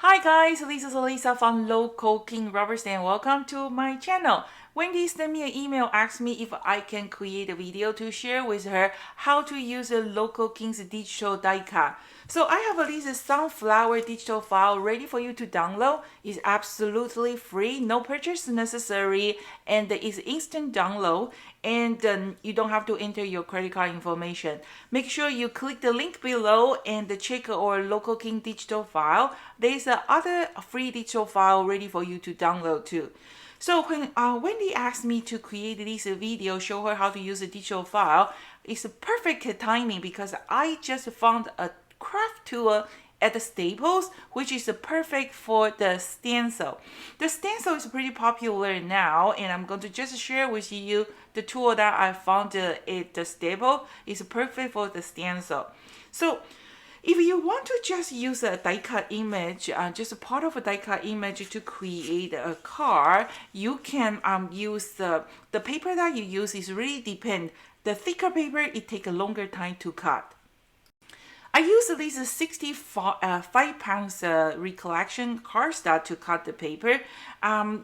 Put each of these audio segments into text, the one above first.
Hi guys, this is Lisa from Local King Rubber Stamp. Welcome to my channel. Wendy sent me an email, asked me if I can create a video to share with her how to use a Local King's digital die cut. So I have this sunflower digital file ready for you to download. It's absolutely free, no purchase necessary, and it's instant download. And you don't have to enter your credit card information. Make sure you click the link below and check our Local King digital file. There's other free digital file ready for you to download too. So when Wendy asked me to create this video, show her how to use a digital file, it's a perfect timing because I just found a craft tool at the Staples, which is perfect for the stencil. The stencil is pretty popular now, and I'm going to just share with you the tool that I found at the Staples. It's perfect for the stencil. So if you want to just use a die cut image, just a part of a die cut image to create a card, you can use the paper that you use is really depend. The thicker paper, it takes a longer time to cut. I use this 65 pounds recollection cardstock to cut the paper.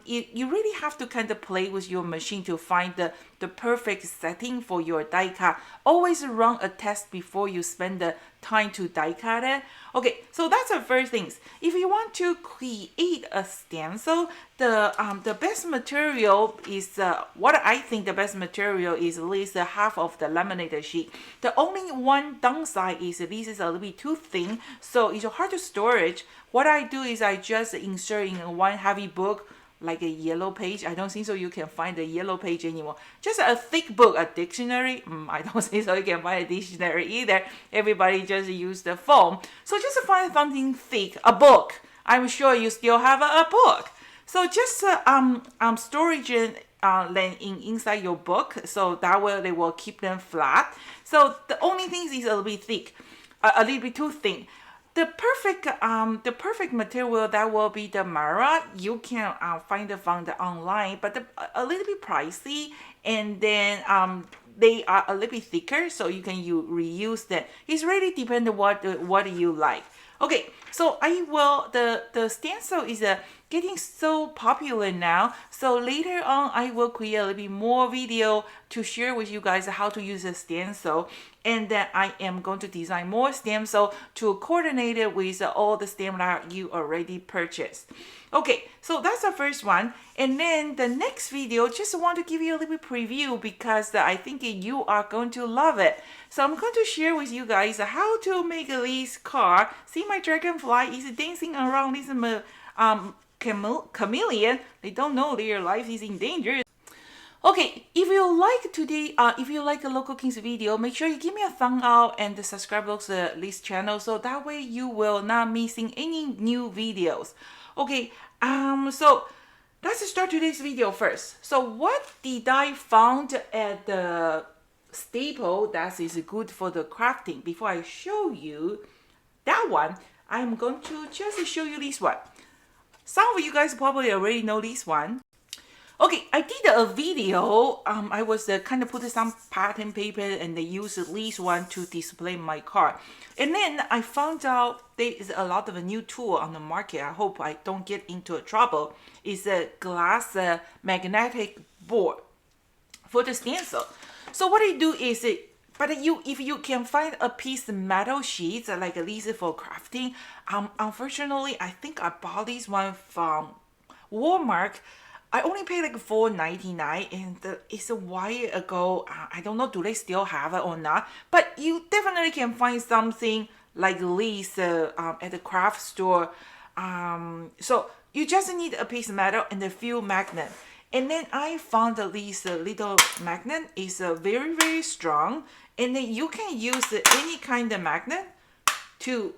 You really have to kind of play with your machine to find the perfect setting for your die cut. Always run a test before you spend the time to die cut it. Okay, so that's the first things. If you want to create a stencil, the best material is what I think the best material is at least half of the laminated sheet. The only one downside is this is a little bit too thin, so it's hard to storage. What I do is I just insert in one heavy book like a yellow page. I don't think so you can find a yellow page anymore. Just a thick book, a dictionary. I don't think so you can find a dictionary either. Everybody just use the phone. So just find something thick, a book. I'm sure you still have a book. So just storage inside your book, so that way they will keep them flat. So the only thing is a little bit thick, a little bit too thin. The perfect material that will be the Mara. You can find it from the online, but a little bit pricey, and then they are a little bit thicker, so you can reuse them. It's really depends on what you like. Okay, so the stencil is getting so popular now. So later on, I will create a little bit more video to share with you guys how to use a stencil. And then I am going to design more stencil to coordinate it with all the stamp that you already purchased. Okay, so that's the first one. And then the next video, just want to give you a little bit preview because I think you are going to love it. So I'm going to share with you guys how to make this card. See, my dragonfly is dancing around this chameleon. They don't know their life is in danger. Okay, if you like the Local Kings video, make sure you give me a thumb up and subscribe to this channel, so that way you will not missing any new videos. Okay, so let's start today's video first. So what did I found at the staple that is good for the crafting? Before I show you that one, I'm going to just show you this one. Some of you guys probably already know this one. Okay, I did a video. I was kind of put some pattern paper and they use this one to display my card. And then I found out there is a lot of a new tool on the market. I hope I don't get into trouble. It's a glass magnetic board for the stencil. So what I do is if you can find a piece of metal sheets like this for crafting, unfortunately, I think I bought this one from Walmart. I only paid like $4.99, and it's a while ago. I don't know, do they still have it or not? But you definitely can find something like this at the craft store. So you just need a piece of metal and a few magnets. And then I found this little magnet is very, very strong. And then you can use any kind of magnet to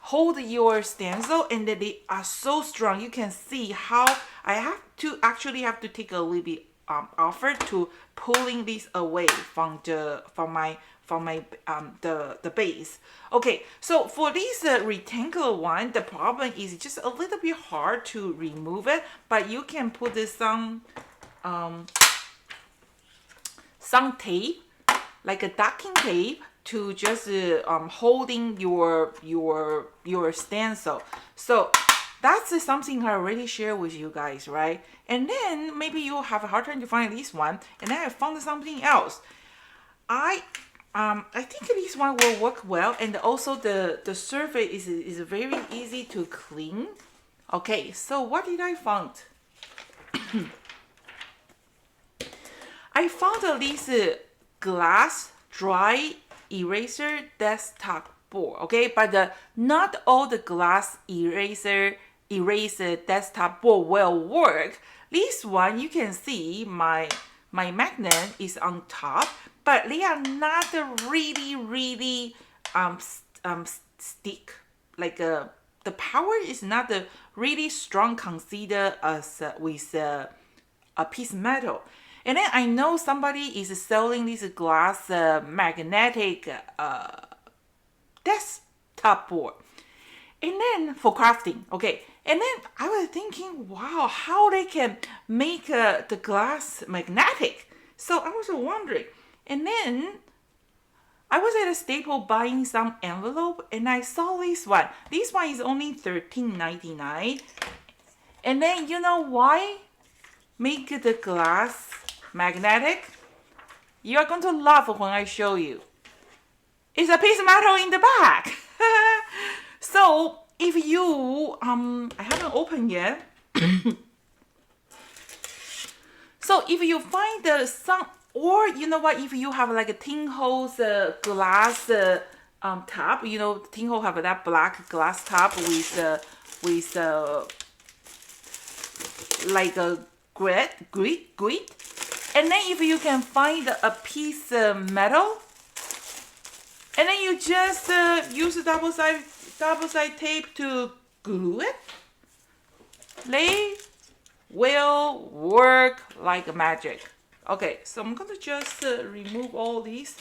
hold your stencil, and then they are so strong. You can see how I have to take a little bit effort to pulling this away from my base. Okay, so for this rectangular one, the problem is just a little bit hard to remove it, but you can put some tape, like a docking tape, to just holding your stencil. So that's something I already shared with you guys, right? And then maybe you'll have a hard time to find this one, and then I found something else. I think this one will work well, and also the surface is very easy to clean. Okay, so what did I find? I found this glass dry eraser desktop board. Okay, but not all the glass eraser desktop board will work. This one, you can see my magnet is on top, but they are not really stick. Like the power is not really strong considered as with a piece of metal. And then I know somebody is selling this glass magnetic desktop board. And then for crafting, okay. And then I was thinking, wow, how they can make the glass magnetic. So I was wondering. And then I was at a Staple buying some envelope, and I saw this one. This one is only $13.99. And then you know why make the glass magnetic? You are going to laugh when I show you. It's a piece of metal in the back. So if you I haven't opened yet. So if you find some, or you know what, if you have like a Tin Ho's glass top, you know, Tin Ho have that black glass top with like a grit. And then if you can find a piece of metal, and then you just use a double side tape to glue it, they will work like magic. Okay, so I'm going to just remove all these.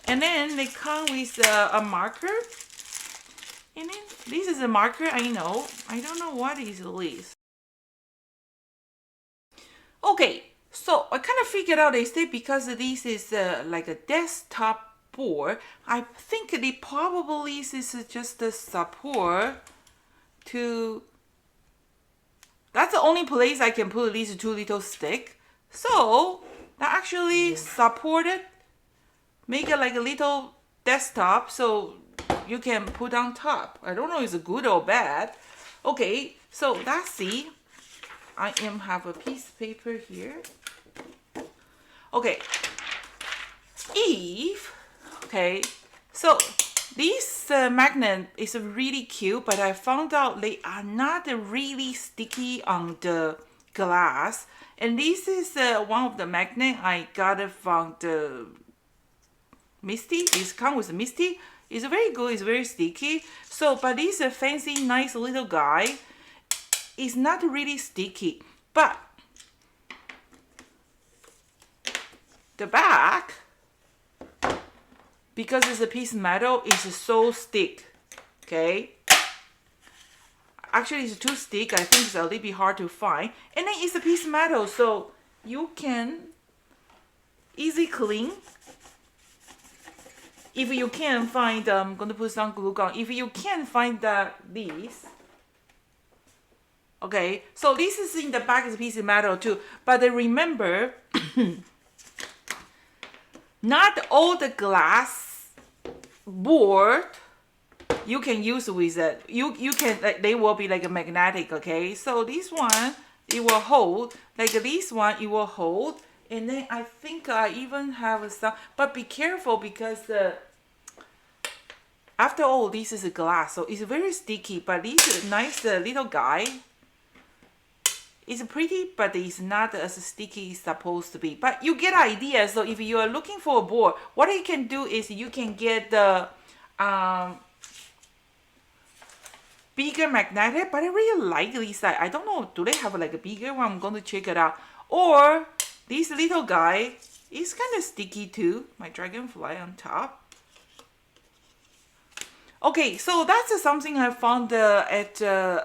And then they come with a marker. And then this is a marker, I know. I don't know what is this. Okay, so I kind of figured out, they say because this is like a desktop board, I think they probably this is just a support to, that's the only place I can put these two little sticks. So that actually supported, make it like a little desktop so you can put on top. I don't know if it's good or bad. Okay, so let's see. I have a piece of paper here. Okay, okay, so this magnet is really cute, but I found out they are not really sticky on the glass. And this is one of the magnet I got it from the Misty. This comes with Misty. It's very good. It's very sticky. So, but this fancy, nice little guy is not really sticky. But the back, because it's a piece of metal, is so stick. Okay. Actually, it's too stick. I think it's a little bit hard to find. And then it's a piece of metal, so you can easy clean. If you can find, I'm going to put some glue gun. If you can find these. Okay, so this is in the back, is a piece of metal too. But remember, not all the glass board you can use with it. You can, like, they will be like a magnetic. Okay, so this one it will hold, like this one it will hold. And then I think I even have some, but be careful because after all, this is a glass, so it's very sticky. But this nice little guy is pretty, but it's not as sticky as supposed to be. But you get idea. So if you are looking for a board, what you can do is you can get the bigger magnetic, but I really like this side. I don't know, do they have like a bigger one? I'm going to check it out. Or this little guy is kind of sticky too. My dragonfly on top. Okay, so that's something I found at the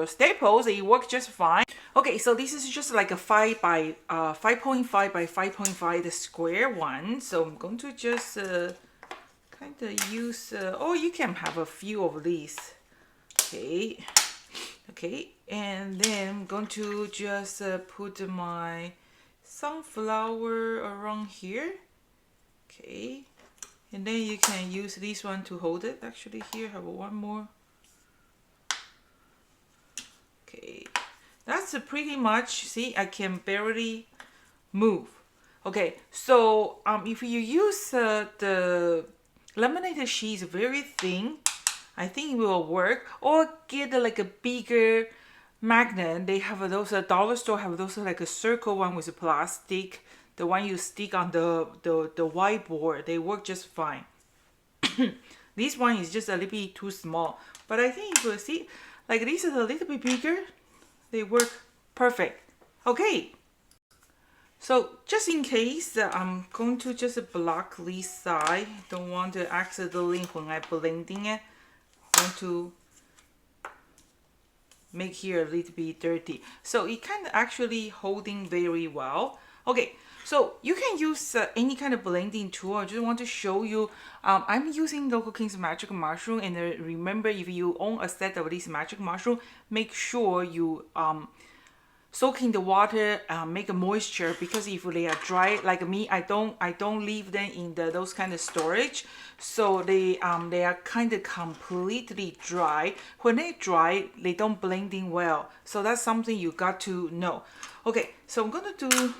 Staples. It works just fine. Okay, so this is just like a 5 by 5.5 by 5.5 the square one. So I'm going to just kind of use, oh, you can have a few of these. Okay, okay, and then I'm going to just put my sunflower around here. Okay, and then you can use this one to hold it. Actually, here I have one more. Okay, that's pretty much, see, I can barely move. Okay, so if you use the laminated sheets very thin, I think it will work. Or get like a bigger magnet. They have those dollar store have those like a circle one with plastic. The one you stick on the whiteboard, they work just fine. This one is just a little bit too small, but I think if you see, like this is a little bit bigger, they work perfect. Okay, so just in case, I'm going to just block this side. Don't want to accidentally when I blending it, I'm going to make here a little bit dirty. So it kind of actually holding very well. Okay, so you can use any kind of blending tool. I just want to show you, I'm using Local King's Magic Mushroom, and remember, if you own a set of this Magic Mushroom, make sure you soak in the water, make a moisture, because if they are dry like me, I don't leave them in those kind of storage, so they are kind of completely dry. When they dry, they don't blend in well, so that's something you got to know. Okay, so I'm gonna do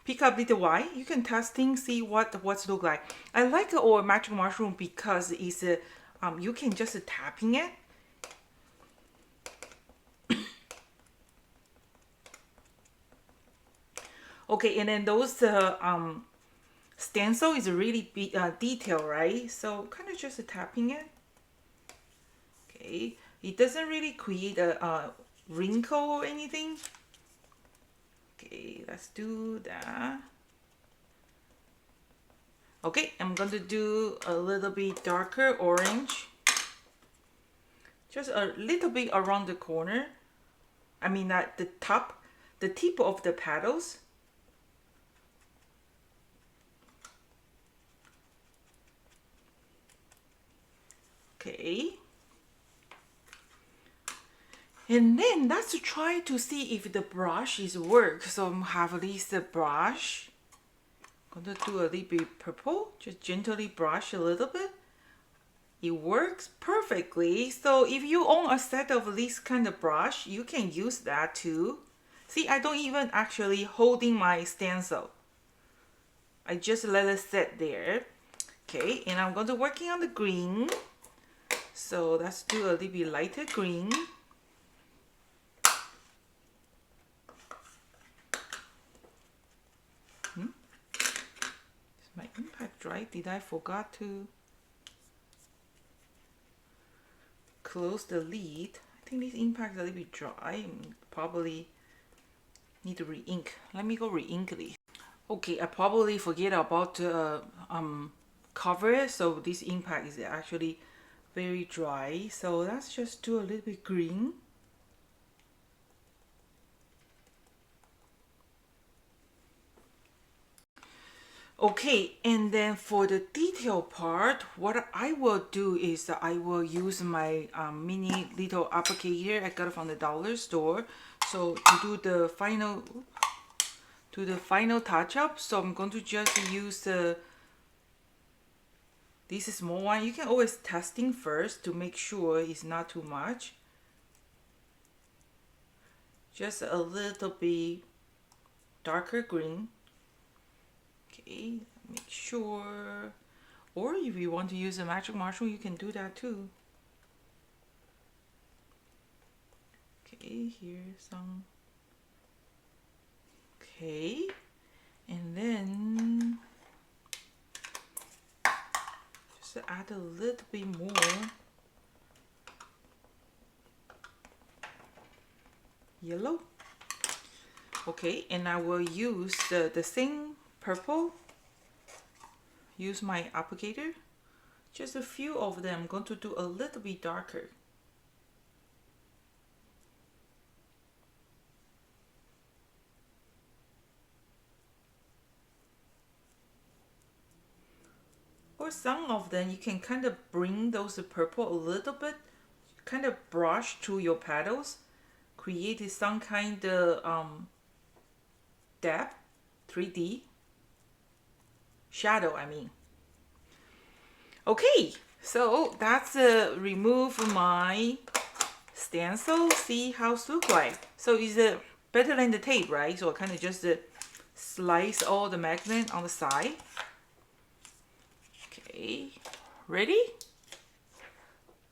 pick up little white. You can testing, see what's look like. I like our Magic Mushroom because it's you can just tapping it. Okay, and then those stencil is really detailed, right? So kind of just tapping it. Okay, it doesn't really create a wrinkle or anything. Okay, let's do that. Okay, I'm going to do a little bit darker orange. Just a little bit around the corner. I mean at the top, the tip of the petals. Okay. And then let's try to see if the brush is work. So I have this brush. I'm going to do a little bit purple. Just gently brush a little bit. It works perfectly. So if you own a set of this kind of brush, you can use that too. See, I don't even actually holding my stencil. I just let it sit there. Okay, and I'm going to working on the green. So let's do a little bit lighter green. Is my impact dry? Did I forgot to close the lid? I think this impact is a little bit dry. Probably need to re-ink. Let me go re-ink this. Okay, I probably forget about cover it, so this impact is actually very dry. So let's just do a little bit green. Okay, and then for the detail part, what I will do is that I will use my mini little applicator I got it from the dollar store. So to do the final touch up, so I'm going to just use this small one. You can always testing first to make sure it's not too much. Just a little bit darker green. Okay, make sure. Or if you want to use a Magic Mushroom, you can do that too. Okay, here's some. Okay, and then just add a little bit more yellow. Okay, and I will use the same purple. Use my applicator. Just a few of them. I'm going to do a little bit darker. for some of them, you can kind of bring those purple a little bit, kind of brush to your petals, create some kind of depth, 3D shadow, I mean. Okay, so that's remove my stencil. See how it look like. So it's better than the tape, right? So I kind of just slice all the magnet on the side. Okay, ready?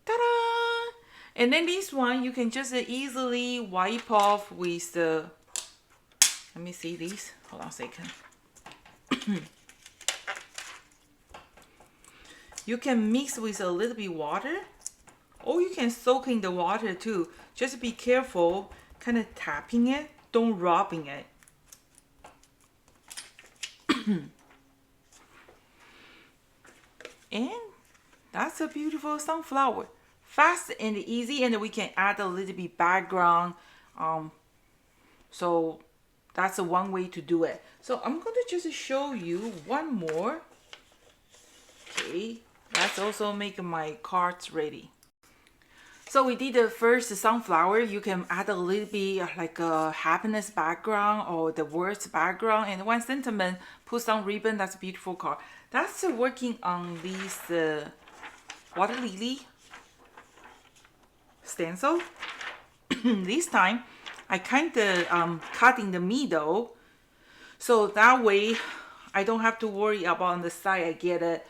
Ta-da! And then this one you can just easily wipe off with the. Let me see these. Hold on a second. You can mix with a little bit water, or you can soak in the water too. Just be careful, kind of tapping it, don't rubbing it. And that's a beautiful sunflower. Fast and easy, and we can add a little bit background. So that's one way to do it. So I'm going to just show you one more. Okay, let's also make my cards ready. So we did the first sunflower. You can add a little bit like a happiness background or the words background, and one sentiment, put some ribbon. That's a beautiful card. That's working on this water lily stencil. This time I kind of cut in the middle, so that way I don't have to worry about on the side I get it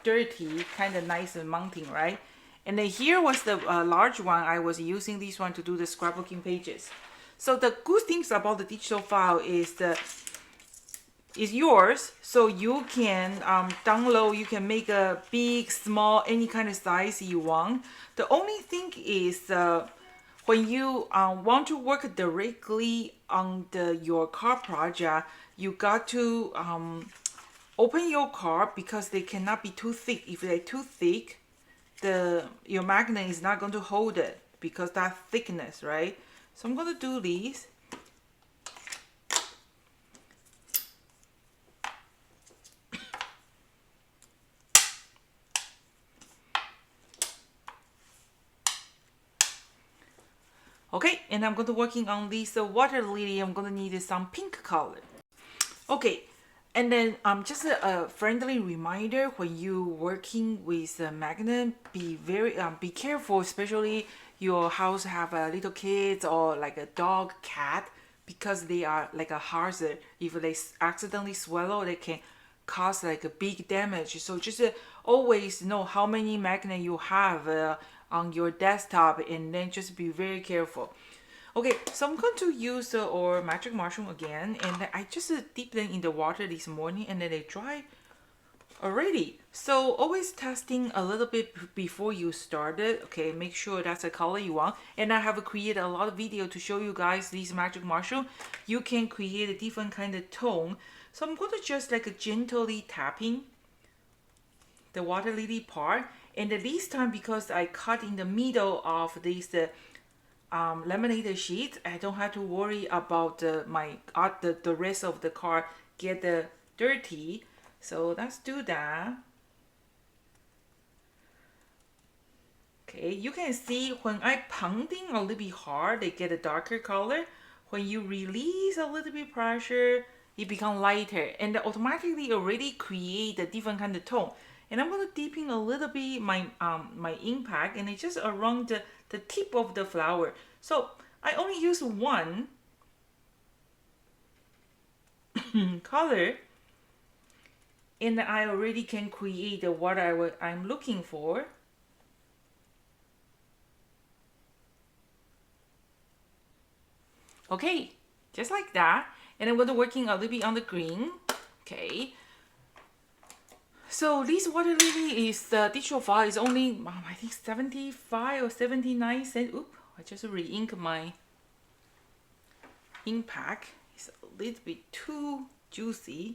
dirty, kind of nice and mounting, right? And then here was the large one. I was using this one to do the scrapbooking pages. So the good things about the digital file is yours, so you can download, you can make a big, small, any kind of size you want. The only thing is when you want to work directly on your card project, you got to open your card because they cannot be too thick. If they're too thick, your magnet is not going to hold it because that thickness, right? So I'm going to do these. Okay, and I'm going to working on this water lily. I'm going to need some pink color. Okay, and then just a friendly reminder, when you working with a magnet, be careful, especially your house have little kids or like a dog, cat, because they are like a hazard. If they accidentally swallow, they can cause like a big damage. So just always know how many magnet you have on your desktop, and then just be very careful. Okay, so I'm going to use our magic mushroom again, and I just dipped them in the water this morning, and then they dry already. So always testing a little bit before you start it. Okay, make sure that's the color you want. And I have created a lot of video to show you guys these magic mushroom. You can create a different kind of tone. So I'm going to just like gently tapping the water lily part. And this time, because I cut in the middle of this laminated sheet, I don't have to worry about the rest of the card get dirty. So let's do that. Okay, you can see when I pounding a little bit hard, they get a darker color. When you release a little bit pressure, it become lighter, and automatically already create a different kind of tone. And I'm going to dip in a little bit my impact, and it's just around the tip of the flower. So I only use one color, and I already can create what I'm looking for. Okay, just like that. And I'm going to working a little bit on the green. Okay. So this water lily is the digital file is only I think 75 or 79 cents. Oop, I just re-ink my ink pack. It's a little bit too juicy.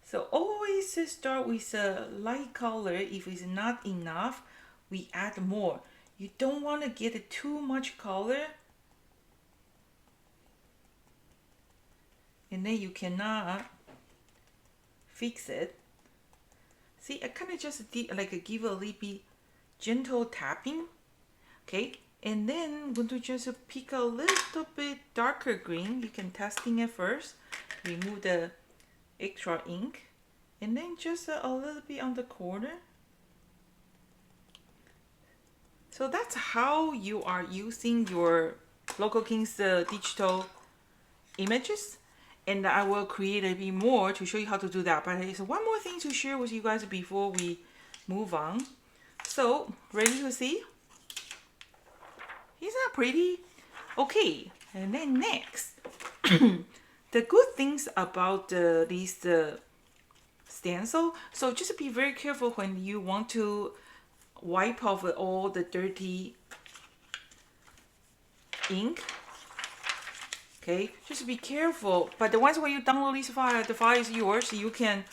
So always start with a light color. If it's not enough, we add more. You don't want to get too much color, and then you cannot fix it. See, I kind of just like give a little bit gentle tapping. Okay, and then I'm going to just pick a little bit darker green. You can testing it first. Remove the extra ink, and then just a little bit on the corner. So that's how you are using your Local Kings digital images. And I will create a bit more to show you how to do that. But there's one more thing to share with you guys before we move on. So, ready to see? Isn't that pretty? Okay, and then next. The good things about these stencil, so just be very careful when you want to wipe off all the dirty ink. Okay, just be careful. But the ones when you download this file, the file is yours. You can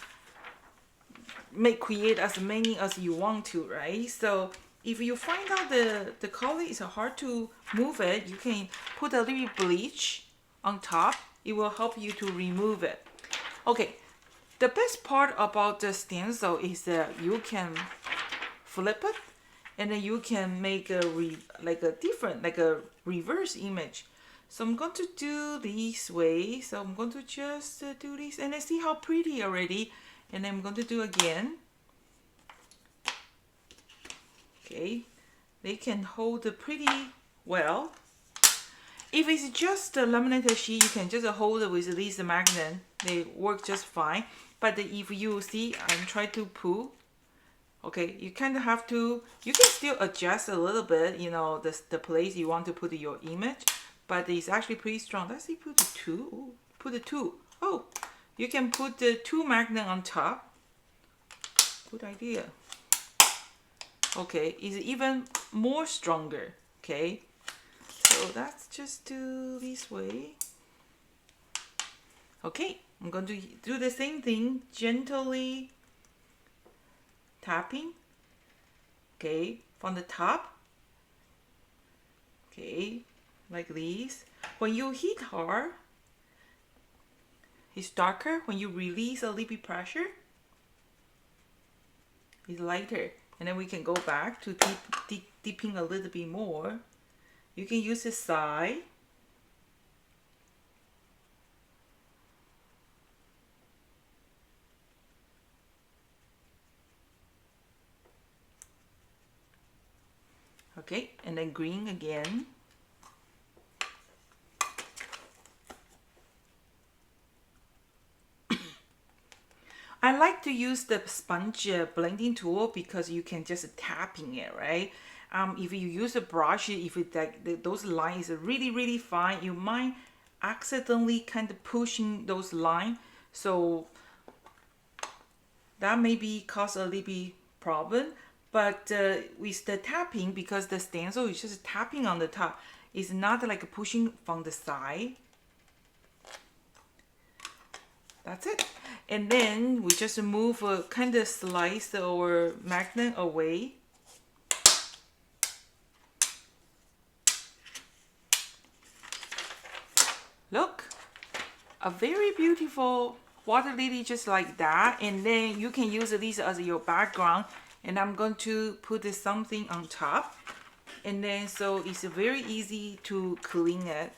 create as many as you want to, right? So if you find out the color is hard to move it, you can put a little bleach on top. It will help you to remove it. Okay, the best part about the stencil is that you can flip it, and then you can make a reverse image. So I'm going to do this way. So I'm going to just do this, and I see how pretty already. And then I'm going to do again. Okay, they can hold pretty well. If it's just a laminated sheet, you can just hold it with this magnet. They work just fine. But if you see, I'm trying to pull. Okay, you kind of have to, you can still adjust a little bit, you know, the place you want to put your image. But it's actually pretty strong. Let's see, put the two. Ooh, put the two. Oh, you can put the two magnet on top. Good idea. Okay, it's even more stronger. Okay, so let's just do this way. Okay, I'm going to do the same thing, gently tapping. Okay, from the top. Okay, like this. When you hit hard, it's darker. When you release a little bit pressure, it's lighter. And then we can go back to dipping a little bit more. You can use the side. Okay, and then green again. I like to use the sponge blending tool because you can just tapping it, right? If you use a brush, if it like those lines are really fine, you might accidentally kind of pushing those lines, so that maybe cause a little bit problem. But with the tapping, because the stencil is just tapping on the top, it's not like pushing from the side. That's it. And then we just move kind of slice our magnet away. Look, a very beautiful water lily just like that. And then you can use this as your background. And I'm going to put something on top. And then so it's very easy to clean it.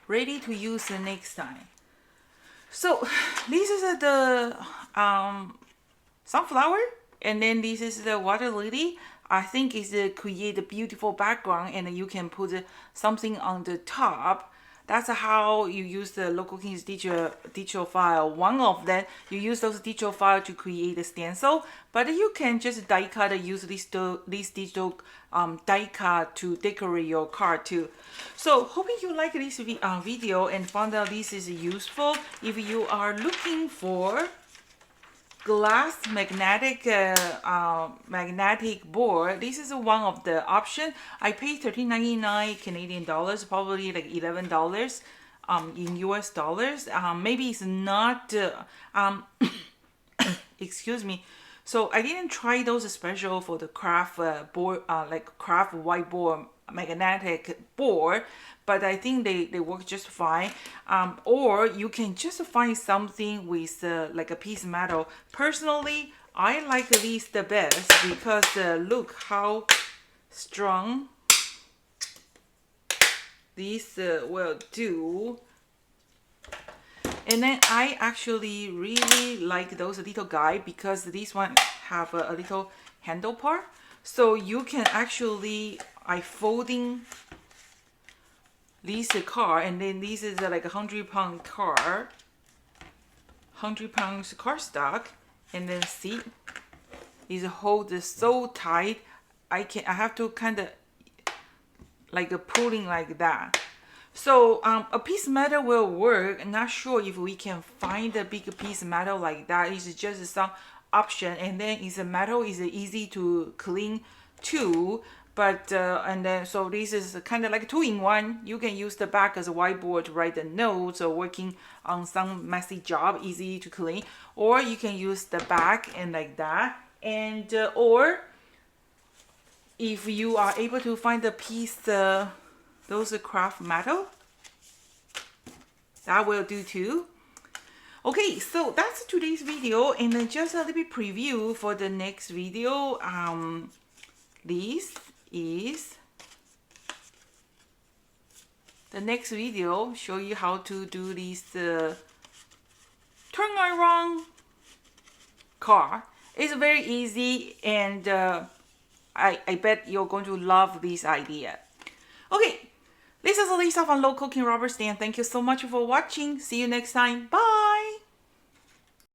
Ready to use the next time. So this is the sunflower, and then this is the water lily. I think it's create a beautiful background, and you can put something on the top. That's how you use the Local Kings digital file. One of them, you use those digital file to create a stencil, but you can just die cut and use this digital die cut to decorate your card too. So hoping you like this video and found out this is useful. If you are looking for glass magnetic board, this is one of the option. I paid $13.99 Canadian dollars, probably like $11 in US dollars. Maybe it's not excuse me. So I didn't try those special for the craft board, like craft whiteboard magnetic board, but I think they work just fine. Or you can just find something with like a piece of metal. Personally, I like these the best because look how strong these will do. And then I actually really like those little guy because this one have a little handle part, so you can actually folding this car, and then this is like a 100-pound car, 100 pounds car stock, and then see, this hold is so tight. I have to kind of like a pulling like that. So a piece of metal will work. I'm not sure if we can find a big piece of metal like that. It's just some option, and then it's a metal is easy to clean too. But and then so this is kind of like 2-in-1. You can use the back as a whiteboard to write the notes or working on some messy job, easy to clean. Or you can use the back and like that. And or if you are able to find a piece, those craft metal, that will do too. Okay, so that's today's video, and then just a little bit preview for the next video. This is the next video, show you how to do this turn around car. It's very easy, and I bet you're going to love this idea. Okay, this is Lisa from Low Cooking Rubber Stand. Thank you so much for watching. See you next time. Bye.